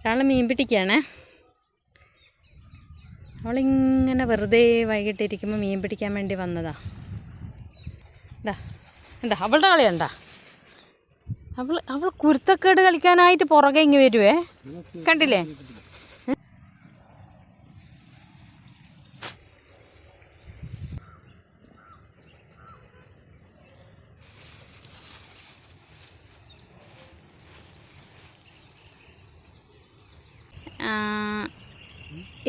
ഒരാൾ മീൻ പിടിക്കുകയാണേ. അവളിങ്ങനെ വെറുതെ വൈകിട്ടിരിക്കുമ്പോൾ മീൻ പിടിക്കാൻ വേണ്ടി വന്നതാ. എന്താ അവളുടെ കളിയുണ്ടാ? അവൾ കുരുത്തക്കേട് കളിക്കാനായിട്ട് പുറകെ ഇങ്ങ് വരുവേ. കണ്ടില്ലേ?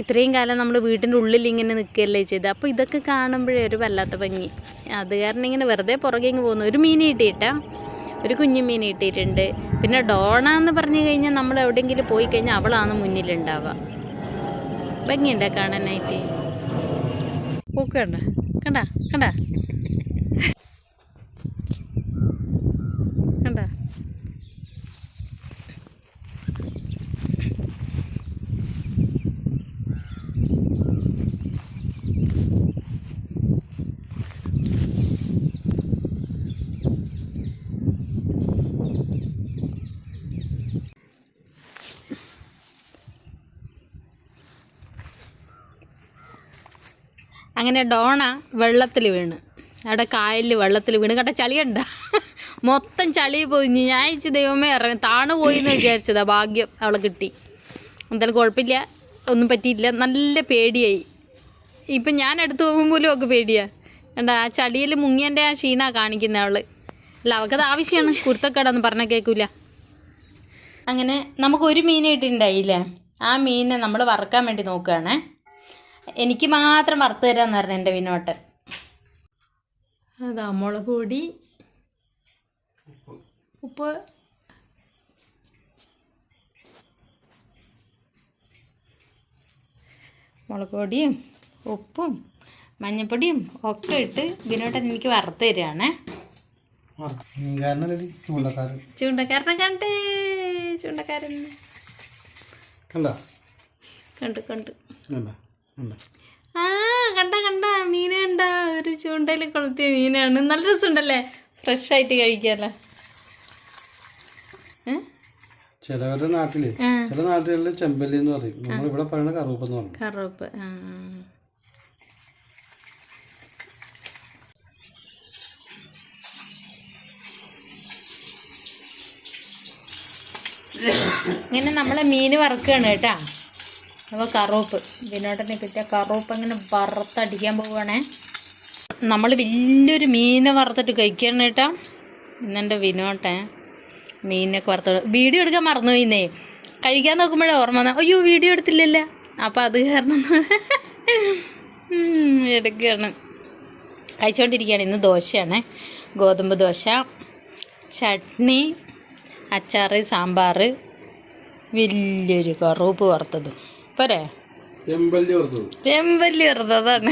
ഇത്രയും കാലം നമ്മൾ വീട്ടിൻ്റെ ഉള്ളിൽ ഇങ്ങനെ നിൽക്കുകയല്ലേ ചെയ്ത്. അപ്പോൾ ഇതൊക്കെ കാണുമ്പോഴേ ഒരു വല്ലാത്ത ഭംഗി. അത് കാരണം ഇങ്ങനെ വെറുതെ പുറകെ ഇങ്ങ് പോകുന്നു. ഒരു മീൻ കിട്ടിയിട്ടാ, ഒരു കുഞ്ഞു മീൻ കിട്ടിയിട്ടുണ്ട്. പിന്നെ ഡോണ എന്ന് പറഞ്ഞു കഴിഞ്ഞാൽ നമ്മൾ എവിടെയെങ്കിലും പോയി കഴിഞ്ഞാൽ അവളാണ് മുന്നിലുണ്ടാവുക. ഭംഗിയുണ്ടാ കാണാനായിട്ട്. പൂക്കണ്ട കണ്ട കണ്ട കണ്ട. അങ്ങനെ ഡോണ വെള്ളത്തിൽ വീണ്, അവിടെ കായലിൽ വെള്ളത്തിൽ വീണ്. കണ്ട ചളിയുണ്ട, മൊത്തം ചളി പോയി. ഞാൻ അയച്ച് ദൈവമേ ഇറങ്ങി താണു പോയി എന്ന് വിചാരിച്ചതാ. ഭാഗ്യം അവളെ കിട്ടി. എന്തായാലും കുഴപ്പമില്ല, ഒന്നും പറ്റിയില്ല. നല്ല പേടിയായി. ഇപ്പം ഞാൻ അടുത്ത് പോകുമ്പോലും ഒക്കെ പേടിയാണ്. കണ്ട ആ ചളിയിൽ മുങ്ങിയൻ്റെ ആ ക്ഷീണ കാണിക്കുന്നത് അവൾ. അല്ല, അവൾക്കത് ആവശ്യമാണ്. കുരുത്തക്കേടാന്ന് പറഞ്ഞാൽ കേൾക്കില്ല. അങ്ങനെ നമുക്കൊരു മീൻ കിട്ടിയിട്ടുണ്ടായില്ലേ. ആ മീനെ നമ്മൾ വറുക്കാൻ വേണ്ടി നോക്കുകയാണേ. എനിക്ക് മാത്രം വറുത്ത് തരാമെന്ന് പറഞ്ഞു എൻ്റെ വിനോട്ടൻ. അതാ മുളക് പൊടി, ഉപ്പ്, മുളക് പൊടിയും ഉപ്പും മഞ്ഞൾപ്പൊടിയും ഒക്കെ ഇട്ട് വിനോട്ടൻ എനിക്ക് വറുത്ത് തരികയാണേ. ചൂണ്ടക്കാരനെ കണ്ടേ, ചൂണ്ടക്കാരൻ കണ്ടു. ആ കണ്ട മീന് കണ്ട, ഒരു ചൂണ്ടയിൽ കൊളുത്തിയ മീനാണ്. നല്ല രസമുണ്ടല്ലേ, ഫ്രഷ് ആയിട്ട് കഴിക്കാല്ലേ. ചിലവരുടെ നാട്ടില്, ചില നാട്ടുകളിൽ ചെമ്പല്ലി എന്ന് പറയും. നമ്മളിവിടെ പറയുന്ന കറുപ്പ് എന്ന് പറയും. കറുപ്പ്. ഇങ്ങനെ നമ്മളെ മീന് വറുക്കുകയാണ് കേട്ടാ. അപ്പോൾ കറുപ്പ് വിനോട്ടനെ കിട്ടിയ കറുപ്പ് അങ്ങനെ വറുത്തടിക്കാൻ പോവുകയാണേ. നമ്മൾ വലിയൊരു മീനെ വറുത്തിട്ട് കഴിക്കണം കേട്ടാ. ഇന്നെൻ്റെ വിനോട്ടൻ മീനൊക്കെ വറുത്ത് വീഡിയോ എടുക്കാൻ മറന്നു പോയിന്നേ. കഴിക്കാൻ നോക്കുമ്പോഴേ ഓർമ്മ വന്നാൽ അയ്യോ വീഡിയോ എടുത്തില്ലല്ലോ. അപ്പം അത് കാരണം എടുക്കുകയാണ്. കഴിച്ചുകൊണ്ടിരിക്കുകയാണ്. ഇന്ന് ദോശയാണേ, ഗോതമ്പ് ദോശ, ചട്നി, അച്ചാറ്, സാമ്പാർ, വലിയൊരു കറുപ്പ് വറുത്തതും പോരെ. ചെമ്പല്ലി വറുത്തത് അതാണ്.